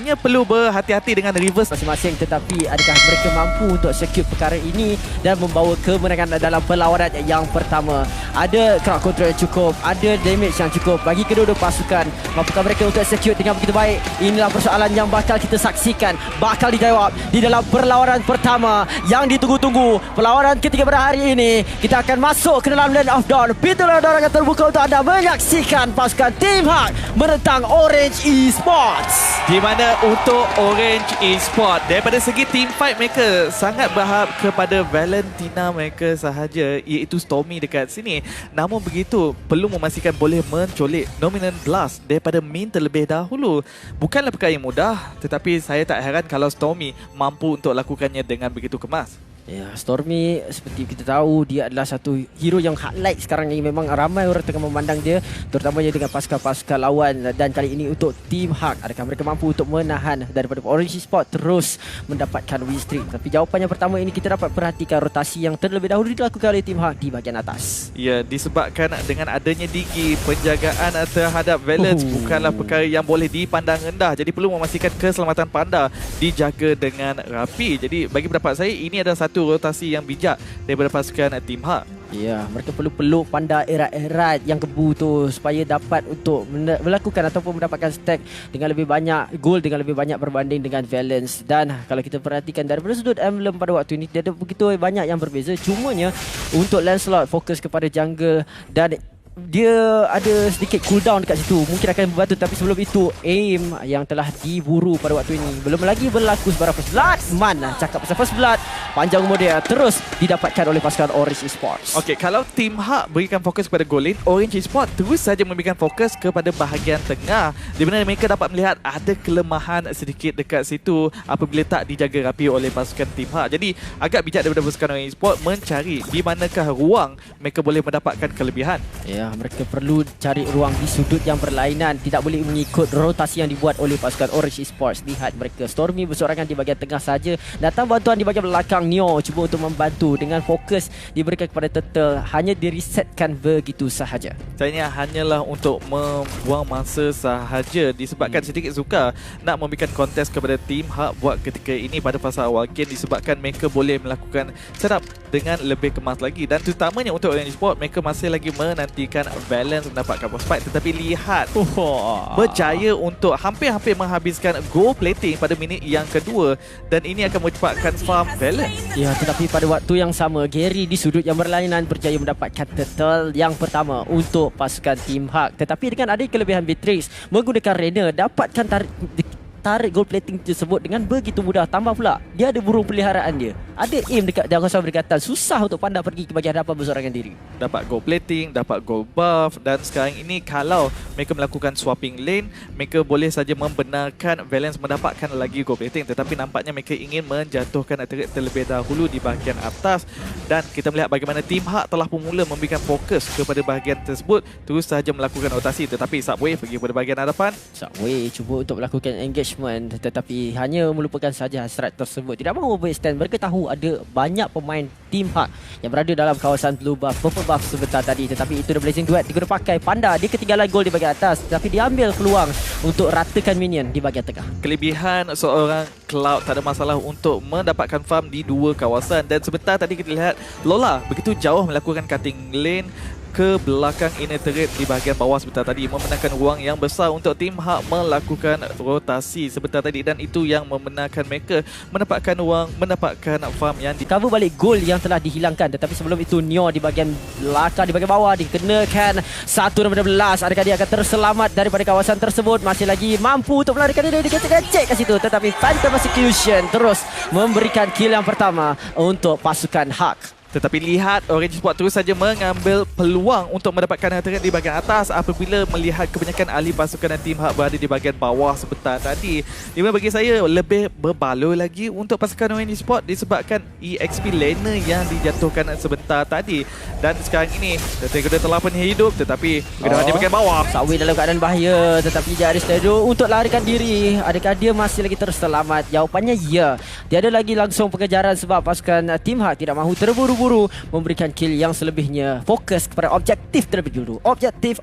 sebenarnya perlu berhati-hati dengan reverse masing-masing, tetapi adakah mereka mampu untuk secure perkara ini dan membawa kemenangan dalam perlawanan yang pertama? Ada crowd control yang cukup, ada damage yang cukup bagi kedua-dua pasukan. Mampukah mereka untuk secure dengan begitu baik? Inilah persoalan yang bakal kita saksikan, bakal dijawab di dalam perlawanan pertama yang ditunggu-tunggu. Perlawanan ketiga pada hari ini, kita akan masuk ke dalam Land of Dawn. Pintu larangan terbuka untuk anda menyaksikan pasukan Team Hak menentang Orange Esports. di mana untuk Orange Esports daripada segi team fight mereka sangat berharap kepada Valentina mereka sahaja, iaitu Stormy dekat sini. Namun begitu perlu memastikan boleh mencolik Nominant Blast daripada main terlebih dahulu. Bukanlah perkara yang mudah, tetapi saya tak heran kalau Stormy mampu untuk lakukannya dengan begitu kemas. Ya, Stormy seperti kita tahu dia adalah satu hero yang highlight sekarang ini. Memang ramai orang tengah memandang dia, terutamanya dengan pasukan-pasukan lawan. Dan kali ini untuk Team Hak, adakah mereka mampu untuk menahan daripada Orange Esports terus mendapatkan win streak? Tapi jawapannya pertama ini kita dapat perhatikan rotasi yang terlebih dahulu dilakukan oleh Team Hak di bahagian atas. Ya, disebabkan dengan adanya Digi, penjagaan terhadap Valence bukanlah perkara yang boleh dipandang rendah. Jadi perlu memastikan keselamatan panda dijaga dengan rapi. Jadi bagi pendapat saya ini adalah satu rotasi yang bijak daripada pasukan Team Hak. Ya, mereka perlu peluk panda erat-erat yang kebu tu supaya dapat untuk melakukan ataupun mendapatkan stack dengan lebih banyak goal, dengan lebih banyak berbanding dengan Valence. Dan kalau kita perhatikan daripada sudut emblem pada waktu ini, dia ada begitu banyak yang berbeza. Cumanya untuk Lancelot fokus kepada jungle dan dia ada sedikit cooldown dekat situ, mungkin akan membantu. Tapi sebelum itu aim yang telah diburu pada waktu ini belum lagi berlaku sebarang first blood. Mana cakap pasal first blood, panjang umur dia terus didapatkan oleh pasukan Orange Esports. Okey, kalau Team Hak berikan fokus kepada goal lane, Orange Esports terus saja memberikan fokus kepada bahagian tengah, di mana mereka dapat melihat ada kelemahan sedikit dekat situ apabila tak dijaga rapi oleh pasukan Team Hak. Jadi agak bijak daripada pasukan Orange Esports mencari di manakah ruang mereka boleh mendapatkan kelebihan. Ya, mereka perlu cari ruang di sudut yang berlainan, tidak boleh mengikut rotasi yang dibuat oleh pasukan Orange Esports. Lihat mereka, Stormy bersorangan di bahagian tengah saja, datang bantuan di bahagian belakang. Neo cuba untuk membantu dengan fokus diberikan kepada Turtle, hanya diresetkan begitu sahaja. Saya hanyalah untuk membuang masa sahaja, disebabkan sedikit suka nak memberikan kontes kepada Team Hak buat ketika ini pada fasa awal game, disebabkan mereka boleh melakukan setup dengan lebih kemas lagi. Dan terutamanya untuk Orange Esports, mereka masih lagi menantikan Valence mendapatkan boss fight. Tetapi lihat, berjaya untuk hampir-hampir menghabiskan gold plating pada minit yang kedua, dan ini akan menyebabkan farm Valence. Ya, tetapi pada waktu yang sama Gary di sudut yang berlainan berjaya mendapatkan turtle yang pertama untuk pasukan Team Hak. Tetapi dengan ada kelebihan Beatrix menggunakan Rainer, dapatkan tarik gold plating tersebut dengan begitu mudah. Tambah pula dia ada burung peliharaan dia, ada aim dekat jangkauan berdekatan, susah untuk panda pergi ke bahagian hadapan bersorangan diri. Dapat gold plating, dapat gold buff, dan sekarang ini kalau mereka melakukan swapping lane, mereka boleh saja membenarkan Valence mendapatkan lagi gold plating. Tetapi nampaknya mereka ingin menjatuhkan turret terlebih dahulu di bahagian atas, dan kita melihat bagaimana Team Hak telah pun mula memberikan fokus kepada bahagian tersebut, terus saja melakukan rotasi. Tetapi Subway pergi pada bahagian hadapan. Subway cuba untuk melakukan engagement, tetapi hanya melupakan saja hasrat tersebut, tidak mahu overextend. Mereka tahu ada banyak pemain Team Hak yang berada dalam kawasan blue buff, purple buff sebentar tadi. Tetapi itu The Blazing Duet diguna pakai panda, dia ketinggalan gol di bahagian atas, tapi dia ambil peluang untuk ratakan minion di bahagian tengah. Kelebihan seorang Cloud tak ada masalah untuk mendapatkan farm di dua kawasan. Dan sebentar tadi kita lihat Lola begitu jauh melakukan cutting lane ke belakang inner turret di bahagian bawah sebentar tadi, membenarkan ruang yang besar untuk Team Hak melakukan rotasi sebentar tadi, dan itu yang membenarkan mereka mendapatkan ruang, mendapatkan farm yang cover balik gol yang telah dihilangkan. Tetapi sebelum itu Neo di bahagian belakang, di bahagian bawah dikenakan 1/11. Adakah dia akan terselamat daripada kawasan tersebut? Masih lagi mampu untuk melarikan diri, dia cek kat situ, tetapi Phantom Execution terus memberikan kill yang pertama untuk pasukan Hak. Tetapi lihat Orange Esports terus saja mengambil peluang untuk mendapatkan turret di bahagian atas apabila melihat kebanyakan ahli pasukan dan Team Hak berada di bahagian bawah sebentar tadi. Di mana bagi saya lebih berbaloi lagi untuk pasukan Orange Esports disebabkan EXP laner yang dijatuhkan sebentar tadi. Dan sekarang ini Turtle telah pun hidup, tetapi di bahagian bawah Subway dalam keadaan bahaya, tetapi dia ada stereo untuk larikan diri. Adakah dia masih lagi terselamat? Jawapannya ya. Dia ada lagi langsung pengejaran sebab pasukan Team Hak tidak mahu terburu buru-buru memberikan kill yang selebihnya fokus kepada objektif terlebih dulu. Objektif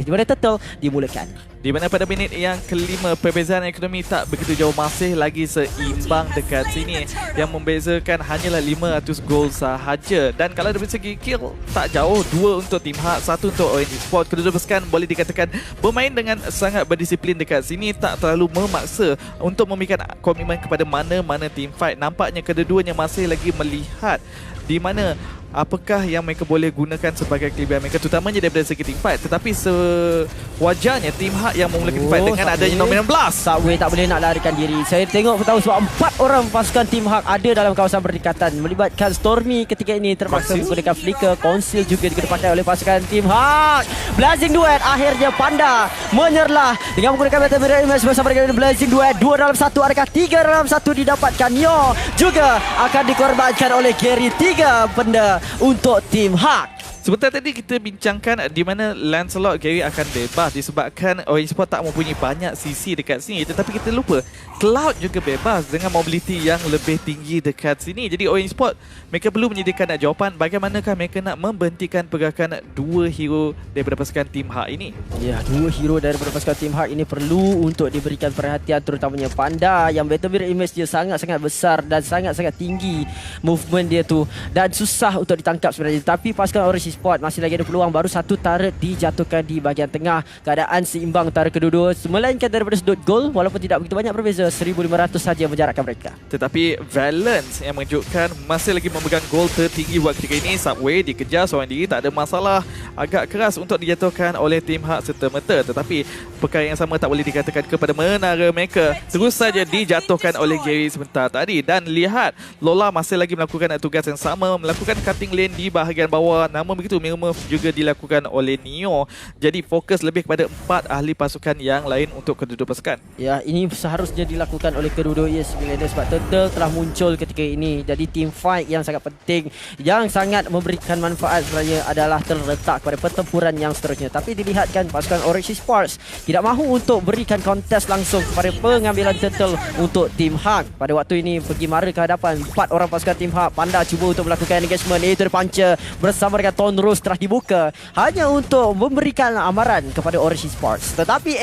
di mana Turtle dimulakan. Di mana pada minit yang kelima perbezaan ekonomi tak begitu jauh, masih lagi seimbang dekat sini. Yang membezakan hanyalah 500 gol sahaja. Dan kalau dari segi kill tak jauh, 2 untuk Team Hak, 1 untuk Orange Esports. Kedua-dua pasukan boleh dikatakan bermain dengan sangat berdisiplin dekat sini, tak terlalu memaksa untuk memberikan komitmen kepada mana-mana team fight. Nampaknya kedua-duanya masih lagi melihat di mana apakah yang mereka boleh gunakan sebagai kelebihan mereka, terutamanya daripada segi team fight. Tetapi sewajarnya Team Hak yang memulakan fight dengan adanya nombor 16. Subway tak boleh nak larikan diri. Saya tengok tahu sebab 4 orang pasukan Team Hak ada dalam kawasan berdekatan, melibatkan Stormy ketika ini terpaksa menggunakan flicker. Conceal juga dipakai oleh pasukan Team Hak. Blazing Duet, akhirnya Panda menyerlah dengan menggunakan Battle Mirror Image bersama dengan Blazing Duet. 2 dalam 1, adakah 3 dalam 1 didapatkan? Nyo juga akan dikorbankan oleh Gary. 3 benda untuk Team Hak. Sebentar tadi kita bincangkan di mana Lancelot Gary akan bebas disebabkan Orange Esports tak mempunyai banyak CC dekat sini. Tetapi kita lupa Cloud juga bebas dengan mobility yang lebih tinggi dekat sini. Jadi Orange Esports mereka perlu menyediakan jawapan bagaimanakah mereka nak membentikan pergerakan 2 hero daripada pasukan Team Hak ini. Ya, 2 hero daripada pasukan Team Hak ini perlu untuk diberikan perhatian, terutamanya Panda yang Battle Mirror Image dia sangat-sangat besar dan sangat-sangat tinggi movement dia tu dan susah untuk ditangkap sebenarnya. Tapi pasukan Orange Esports masih lagi ada peluang. Baru 1 turret dijatuhkan di bahagian tengah. Keadaan seimbang antara kedua-dua, melainkan daripada sudut gol walaupun tidak begitu banyak berbeza. 1,500 saja menjarakkan mereka. Tetapi Valence yang mengejutkan masih lagi memegang gol tertinggi buat ketika ini. Subway dikejar seorang diri, tak ada masalah. Agak keras untuk dijatuhkan oleh Team Hak serta-merta. Tetapi perkara yang sama tak boleh dikatakan kepada menara mereka. Terus saja dijatuhkan oleh Gary sebentar tadi. Dan lihat, Lola masih lagi melakukan tugas yang sama, melakukan cutting lane di bahagian bawah. Namun begitu, Mirror juga dilakukan oleh Neo. Jadi fokus lebih kepada 4 ahli pasukan yang lain untuk kedua-dua pasukan. Ya, ini seharusnya dilakukan oleh kedua-dua ES Millionaires sebab Turtle telah muncul ketika ini. Jadi team fight yang sangat penting, yang sangat memberikan manfaat sebenarnya adalah terletak pada pertempuran yang seterusnya. Tapi dilihatkan pasukan Orange Esports tidak mahu untuk berikan kontes langsung kepada pengambilan Turtle untuk Team Hak. Pada waktu ini pergi mara ke hadapan 4 orang pasukan Team Hak. Panda cuba untuk melakukan engagement, itu dia puncher bersama dengan Tonrose telah dibuka hanya untuk memberikan amaran kepada Orange Esports. Tetapi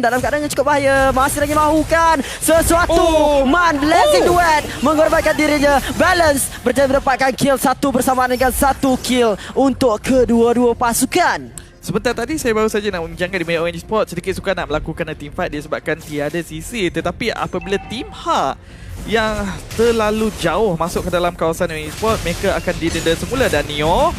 dalam keadaan yang cukup bahaya, masih lagi mahukan sesuatu. Blazing Duet mengorbankan dirinya. Balance berjaya mendapatkan kill 1 bersamaan dengan 1 kill untuk kedua-dua pasukan. Sebentar tadi saya baru saja nak membincangkan di media Orange Esports sedikit suka nak melakukan team fight disebabkan tiada CC. Tetapi apabila Team Hak yang terlalu jauh masuk ke dalam kawasan Orange Esports, mereka akan didenda semula. Dan Neo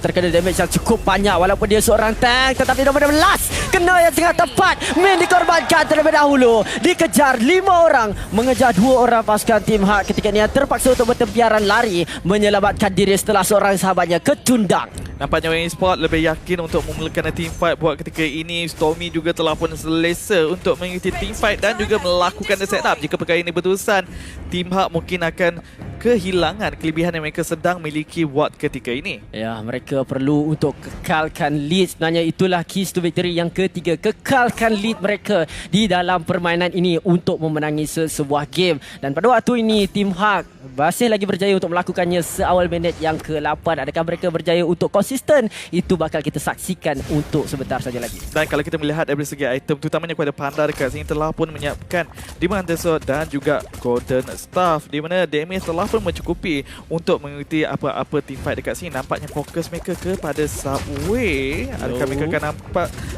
terkena damage yang cukup banyak walaupun dia seorang tank, tetapi nombor 16 kena yang sangat tepat. Min dikorbankan terlebih dahulu. Dikejar 5 orang, mengejar 2 orang pasukan Team Hak ketika ni terpaksa untuk bertempiaran lari menyelamatkan diri setelah seorang sahabatnya kecundang. Nampaknya Orange Esports lebih yakin untuk memulakan team fight buat ketika ini. Stormy juga telah pun selesa untuk mengikuti team fight dan juga melakukan setup. Jika perkara ini berterusan, Team Hak mungkin akan kehilangan kelebihan yang mereka sedang miliki buat ketika ini. Ya, mereka perlu untuk kekalkan lead. Sebenarnya itulah keys to victory yang ketiga. Kekalkan lead mereka di dalam permainan ini untuk memenangi sebuah game. Dan pada waktu ini Team Hak masih lagi berjaya untuk melakukannya seawal minit yang ke-8. Adakah mereka berjaya untuk konsisten? Itu bakal kita saksikan untuk sebentar saja lagi. Dan kalau kita melihat dari segi item, terutamanya kepada Panda dekat sini telah pun menyiapkan Demon Hunter Sword dan juga Golden Staff, di mana damage telah pun mencukupi untuk mengikuti apa-apa team fight dekat sini. Nampaknya fokus mereka kepada Subway. Adakah mereka akan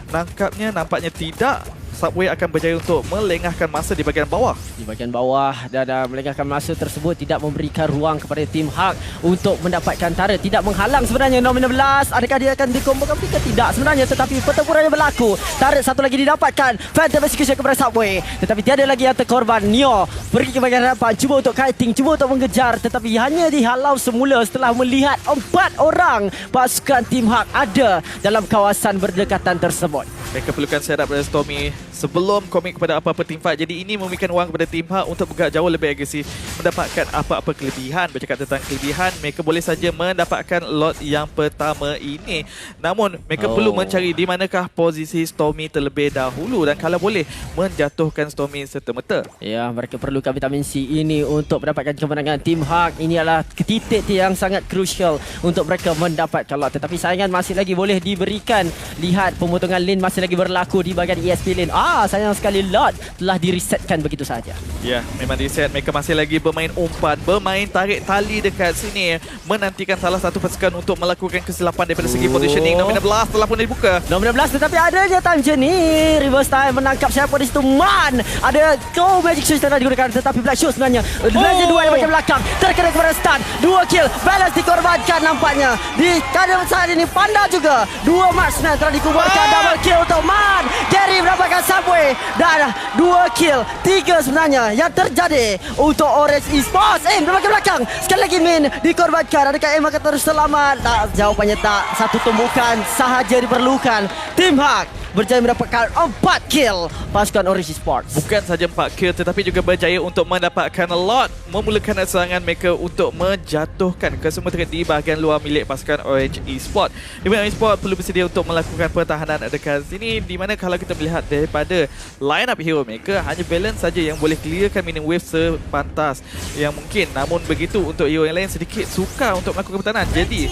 nangkapnya? Nampaknya tidak. Subway akan berjaya untuk melengahkan masa di bahagian bawah. Di bahagian bawah dan melengahkan masa tersebut tidak memberikan ruang kepada Team Hak untuk mendapatkan turret. Tidak menghalang sebenarnya nombor 16. Adakah dia akan dikombokan? Tidak sebenarnya, tetapi pertempurannya berlaku. Turret satu lagi didapatkan. Phantom Execution kepada Subway. Tetapi tiada lagi yang terkorban. Neo pergi ke bahagian hadapan, cuba untuk kiting, cuba untuk mengejar, tetapi hanya dihalau semula setelah melihat 4 orang pasukan Team Hak ada dalam kawasan berdekatan tersebut. Mereka perlukan setup dari Stormy sebelum komit kepada apa-apa team fight. Jadi ini memberikan ruang kepada Team Hak untuk bergerak jauh lebih agresif, mendapatkan apa-apa kelebihan. Bercakap tentang kelebihan, mereka boleh saja mendapatkan lot yang pertama ini. Namun mereka perlu mencari di manakah posisi Stormy terlebih dahulu, dan kalau boleh menjatuhkan Stormy serta-merta. Ya, mereka perlukan vitamin C ini untuk mendapatkan kemenangan. Team Hak ini adalah titik yang sangat crucial untuk mereka mendapatkan lot. Tetapi saingan masih lagi boleh diberikan. Lihat pemotongan lane masih lagi berlaku di bahagian ESP lane. Sayang sekali lot telah diresetkan begitu saja. Ya, memang reset. Mereka masih lagi bermain umpan, bermain tarik tali dekat sini, menantikan salah satu pasukan untuk melakukan kesilapan daripada segi positioning. Nombor 16 telah pun dibuka. Nombor 16, tetapi adanya time jenis. Reverse time menangkap siapa di situ? Man. Ada Go Magic Shoes telah digunakan, tetapi Black Shoes sebenarnya. Legend 2 di bahagian belakang. Terkena kepada stun. 2 kill. Balance dikorbankan nampaknya. Di keadaan saat ini Panda juga. 2 marksman telah dikuburkan. Double kill untuk Man. Gary mendapatkan subway. Dan 2 kill. 3 sebenarnya yang terjadi untuk Orange Esports. Di bahagian belakang. Sekali lagi Min dikorbankan. Adakah Em akan terus selamat? Jawapannya tak. Satu tumbukan sahaja diperlukan. Team Hak berjaya mendapatkan 4 kill pasukan Orange Esports. Bukan saja 4 kill, tetapi juga berjaya untuk mendapatkan lot, memulakan serangan mereka untuk menjatuhkan kesemua target di bahagian luar milik pasukan Orange Esports. Di mana Orange Esports perlu bersedia untuk melakukan pertahanan dekat sini, di mana kalau kita melihat daripada line up hero mereka, hanya balance saja yang boleh clearkan minion wave sepantas yang mungkin. Namun begitu untuk hero yang lain sedikit sukar untuk melakukan pertahanan. Jadi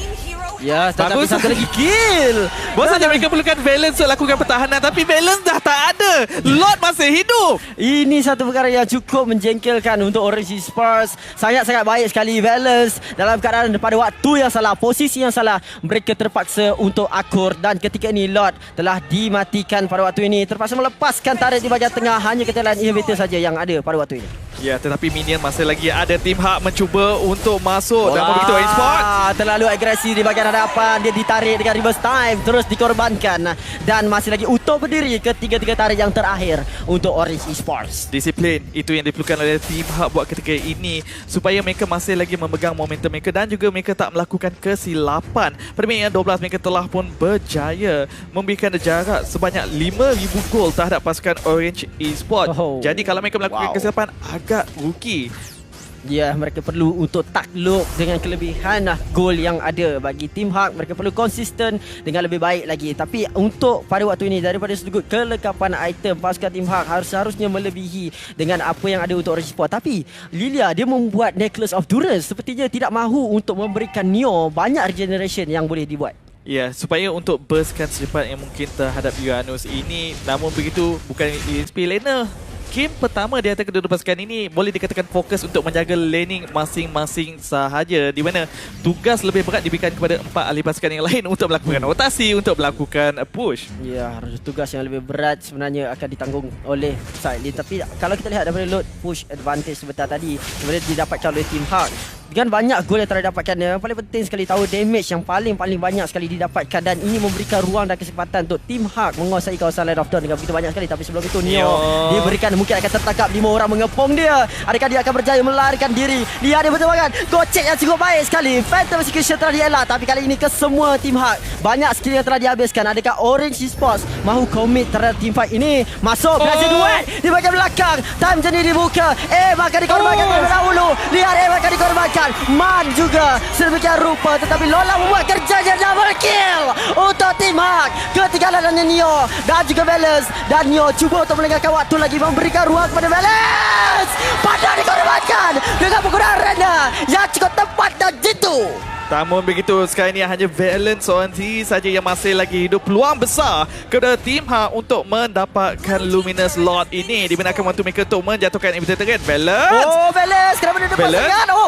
ya, tetapi satu lagi kill. Baru saja mereka perlukan balance untuk lakukan pertahanan, tapi balance dah tak ada. Lot masih hidup. Ini satu perkara yang cukup menjengkelkan untuk Orange Esports. Sangat-sangat baik sekali balance dalam keadaan pada waktu yang salah, posisi yang salah. Mereka terpaksa untuk akur, dan ketika ini Lot telah dimatikan pada waktu ini. Terpaksa melepaskan tarik di bahagian tengah. Hanya ketelan inhibitor saja yang ada pada waktu ini. Ya, tetapi minion masih lagi ada. Team Hak mencuba untuk masuk. Dan begitu Orange Esports terlalu agresif di bahagian hadapan. Dia ditarik dengan reverse time, terus dikorbankan, dan masih lagi utuh berdiri ketiga-tiga tarik yang terakhir untuk Orange Esports. Disiplin itu yang diperlukan oleh Team Hak buat ketika ini, supaya mereka masih lagi memegang momentum mereka, dan juga mereka tak melakukan kesilapan. Pada minit yang 12 mereka telah pun berjaya memberikan jarak sebanyak 5,000 gol terhadap pasukan Orange Esports. Jadi kalau mereka melakukan kesilapan agak rugi. Ya, mereka perlu untuk takluk dengan kelebihan gol yang ada. Bagi Team Hak, mereka perlu konsisten dengan lebih baik lagi. Tapi untuk pada waktu ini, daripada sudut kelengkapan item, pasukan Team Hak seharusnya melebihi dengan apa yang ada untuk Orange Esports. Tapi Lilia, dia membuat Necklace of Durance. Sepertinya tidak mahu untuk memberikan Neo banyak regeneration yang boleh dibuat. Ya, supaya untuk burstkan secepat yang mungkin terhadap Uranus ini. Namun begitu, bukan ESP laner. Game pertama di antara kedua pasukan ini boleh dikatakan fokus untuk menjaga laning masing-masing sahaja, di mana tugas lebih berat diberikan kepada 4 ahli pasukan yang lain untuk melakukan rotasi, untuk melakukan push. Ya, tugas yang lebih berat sebenarnya akan ditanggung oleh side lane. Tapi kalau kita lihat daripada load push advantage sebentar tadi, sebenarnya didapatkan oleh Team Hak. Dengan banyak gol yang telah didapatkan, yang paling penting sekali tahu damage yang paling banyak sekali didapatkan, dan ini memberikan ruang dan kesempatan untuk Team Hak menguasai kawasan Land of Dawn dengan begitu banyak sekali. Tapi sebelum itu Neo diberikan, mungkin akan tertangkap 5 orang mengepung dia. Adakah dia akan berjaya melarikan diri? Dia ada bertebangan, gocek yang cukup baik sekali. Phantom Execution telah dielak, tapi kali ini kesemua Team Hak banyak skill yang telah dihabiskan. Adakah Orange Esports mahu commit terhadap team fight ini? Masuk berhasil duet di bahagian belakang. Time jenis dibuka. Akan dikorbankan terlebih dahulu. Lihat akan dikorbankan. Man juga sedemikian rupa, tetapi Lola membuat kerjanya double kill untuk Team Hak. Ketinggalannya Neo dan juga Balance, dan Neo cuba untuk melengahkan waktu lagi, memberikan ruang kepada Balance. Pada dikorbankan dengan penggunaan Rena yang cukup tepat dan jitu. Namun begitu, sekarang ini hanya Balance seorang diri saja yang masih lagi hidup. Peluang besar kepada Team Hak untuk mendapatkan Luminous Lord ini, di mana akan membantu mereka untuk menjatuhkan inhibitor target. Balance! Balance! Kenapa dia depan sangat?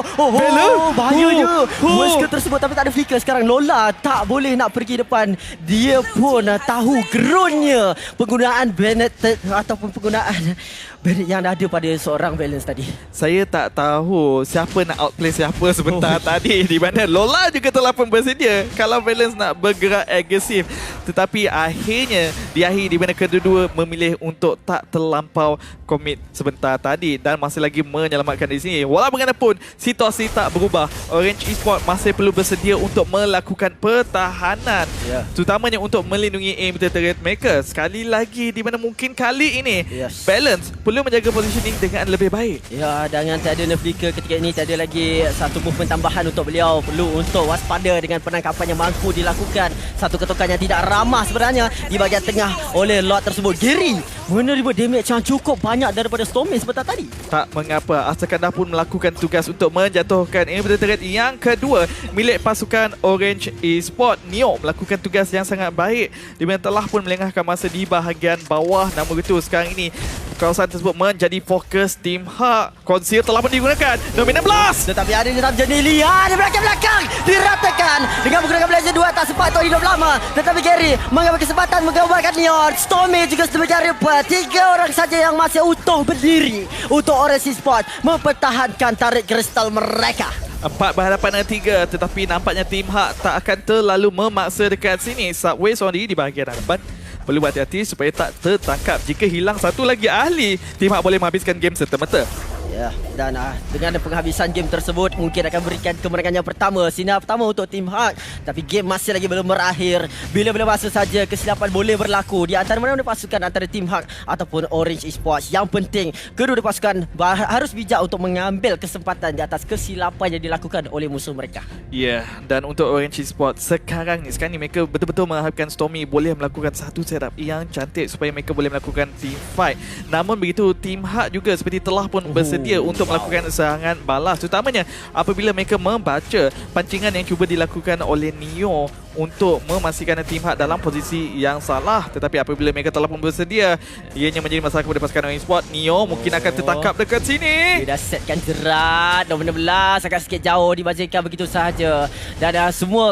Bahayanya. Wesker tersebut, tapi tak ada flicker sekarang. Lola tak boleh nak pergi depan. Dia pun tahu gerunnya penggunaan Bennett ataupun penggunaan Bennett yang ada pada seorang Balance tadi. Saya tak tahu siapa nak outplay siapa sebentar tadi, di mana Lola juga telah pun bersedia kalau Balance nak bergerak agresif. tetapi akhirnya diakhiri di mana kedua-dua memilih untuk tak terlampau komit sebentar tadi dan masih lagi menyelamatkan di sini. Walau bagaimanapun situasi tak berubah, Orange Esports masih perlu bersedia untuk melakukan pertahanan, terutamanya untuk melindungi aim turret mereka. Sekali lagi di mana mungkin kali ini Balance perlu menjaga positioning dengan lebih baik. Ya, dengan tiada nerf flicker ketika ini, tiada lagi satu movement tambahan untuk beliau. Perlu untuk waspada dengan penangkapan yang mampu dilakukan. Satu ketukan yang tidak ramah sebenarnya di bahagian tengah oleh Lord tersebut. Gary menerima damage yang cukup banyak daripada Stormy sebentar tadi. Tak mengapa, Asakan dah pun melakukan tugas untuk menjatuhkan inhibitor turret yang kedua milik pasukan Orange Esports. Neo melakukan tugas yang sangat baik di mana telah pun melengahkan masa di bahagian bawah. Namun begitu sekarang ini kawasan tersebut menjadi fokus Team Hak. Conceal telah pun digunakan. Dominant Blast! Tetapi ada di dalam jenis lihat di belakang-belakang diratakan dengan menggunakan Blazer 2. Tak sempat untuk hidup lama, tetapi Gary mengambil kesempatan menggambarkan Neon. Stormy juga sedemikian rupa. 3 orang saja yang masih utuh berdiri untuk Orange Esports mempertahankan tarik kristal mereka. 4 berhadapan dengan 3, tetapi nampaknya Team Hak tak akan terlalu memaksa dekat sini. Subway seorang diri di bahagian hadapan. Perlu berhati-hati supaya tak tertangkap. Jika hilang satu lagi ahli, Team Hak boleh menghabiskan game serta-merta. Ya, dan dengan penghabisan game tersebut mungkin akan berikan kemenangan yang pertama, sinar pertama untuk Team Hak. Tapi game masih lagi belum berakhir. Bila-bila masa saja kesilapan boleh berlaku di antara mana-mana pasukan, antara Team Hak ataupun Orange Esports. Yang penting kedua-dua pasukan harus bijak untuk mengambil kesempatan di atas kesilapan yang dilakukan oleh musuh mereka. Ya, dan untuk Orange Esports sekarang ni mereka betul-betul mengharapkan Stormy boleh melakukan satu setup yang cantik supaya mereka boleh melakukan team fight. Namun begitu Team Hak juga seperti telah pun bersedia untuk melakukan serangan balas, terutamanya apabila mereka membaca pancingan yang cuba dilakukan oleh Neo untuk memastikan Team Hak dalam posisi yang salah. Tetapi apabila mereka telah pun bersedia, ianya menjadi masalah kepada pasukan Orange Esports. Neo mungkin akan tertangkap dekat sini. Dia dah setkan jerat nombor 16 agak sikit jauh dibazirkan begitu sahaja. Dan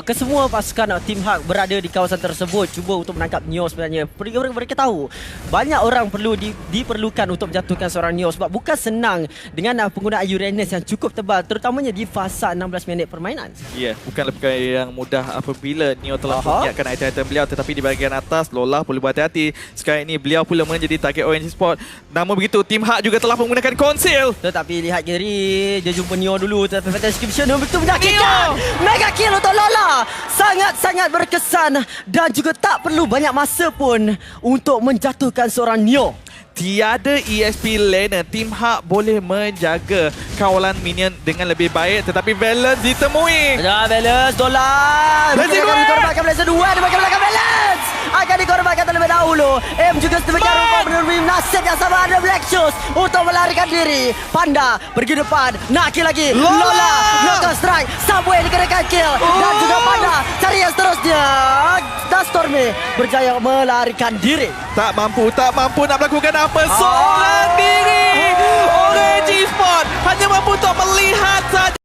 kesemua pasukan Team Hak berada di kawasan tersebut cuba untuk menangkap Neo sebenarnya. Mereka tahu banyak orang diperlukan untuk menjatuhkan seorang Neo sebab bukan senang dengan penggunaan Uranus yang cukup tebal, terutamanya di fasa 16 minit permainan. Ya, bukanlah perkara yang mudah apabila Neo telah menyiapkan item-item beliau, tetapi di bahagian atas Lola perlu berhati-hati. Sekarang ini beliau pula menjadi target Orange Esports. Namun begitu Team Hak juga telah menggunakan Conceal. Tetapi lihat Gary, dia jumpa Neo dulu, tetapi Fatal Description betul menyakitkan. Mega kill untuk Lola. Sangat-sangat berkesan dan juga tak perlu banyak masa pun untuk menjatuhkan seorang Neo. Tiada ESP laner, Team Hak boleh menjaga kawalan minion dengan lebih baik, tetapi Balance ditemui. Ya, Balance Dolar akan dikorbankan Blazer 2 di bahagian belakang. Balance akan dikorbankan terlebih dahulu. juga sedemikian rupa menemui nasib yang sama. Ada Black Shoes untuk melarikan diri. Panda pergi depan, nak kill lagi. Lola knock strike, Subway dikenakan kill. Dan juga Panda cari yang seterusnya. Dan Stormy berjaya melarikan diri. Tak mampu nak melakukan apa. Seorang diri Orange Esports hanya mampu untuk melihat saja.